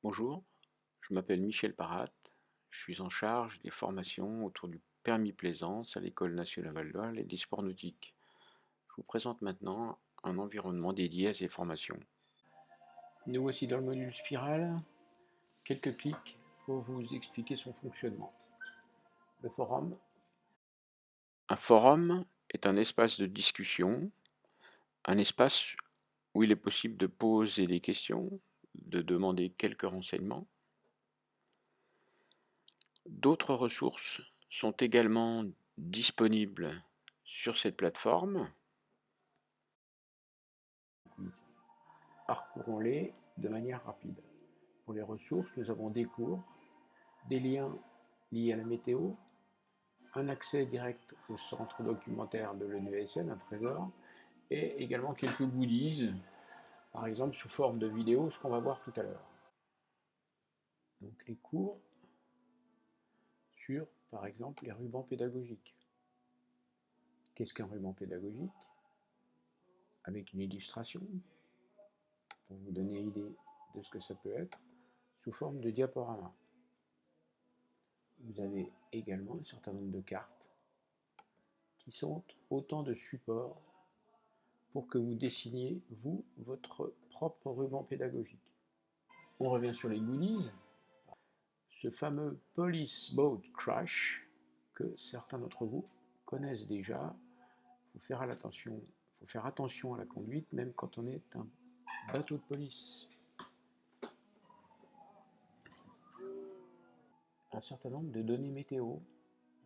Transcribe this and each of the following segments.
Bonjour, je m'appelle Michel Parat, je suis en charge des formations autour du permis plaisance à l'École nationale Val-d'Oise et des sports nautiques. Je vous présente maintenant un environnement dédié à ces formations. Nous voici dans le module Spirale, quelques clics pour vous expliquer son fonctionnement. Le forum. Un forum est un espace de discussion, un espace où il est possible de poser des questions, de demander quelques renseignements. D'autres ressources sont également disponibles sur cette plateforme. Parcourons-les de manière rapide. Pour les ressources, nous avons des cours, des liens liés à la météo, un accès direct au centre documentaire de l'ENESN, un trésor, et également quelques goodies, par exemple sous forme de vidéo, ce qu'on va voir tout à l'heure. Donc les cours sur, par exemple, les rubans pédagogiques. Qu'est-ce qu'un ruban pédagogique? Avec une illustration, pour vous donner idée de ce que ça peut être, sous forme de diaporama. Vous avez également un certain nombre de cartes qui sont autant de supports pour que vous dessiniez, vous, votre propre ruban pédagogique. On revient sur les goodies. Ce fameux Police Boat Crash, que certains d'entre vous connaissent déjà. Il faut faire attention à la conduite, même quand on est un bateau de police. Un certain nombre de données météo,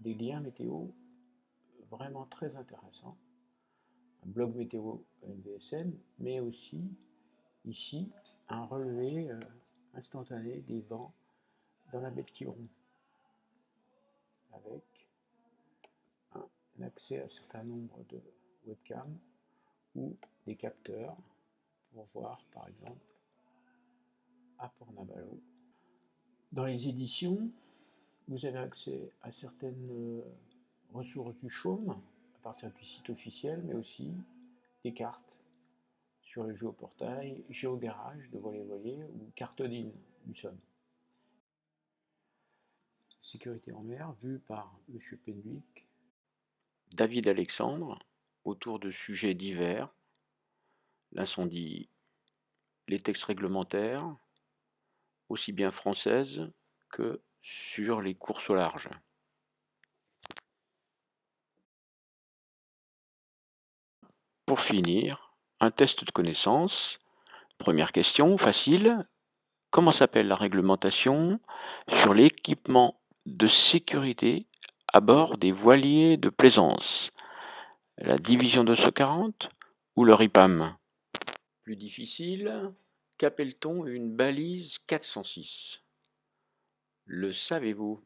des liens météo vraiment très intéressants. Un blog météo NVSN, mais aussi ici un relevé instantané des vents dans la baie de Quiberon, avec un accès à un certain nombre de webcams ou des capteurs pour voir par exemple à Port-Navalo. Dans les éditions, vous avez accès à certaines ressources du CHOM à partir du site officiel, mais aussi des cartes sur le géoportail, GéoGarage de Voilier ou Cartodine du Somme. Sécurité en mer, vue par M. Penwick, David Alexandre, autour de sujets divers, l'incendie, les textes réglementaires, aussi bien françaises que sur les courses au large. Pour finir, un test de connaissance. Première question, facile. Comment s'appelle la réglementation sur l'équipement de sécurité à bord des voiliers de plaisance? La division 240 ou le RIPAM? Plus difficile, qu'appelle-t-on une balise 406? Le savez-vous?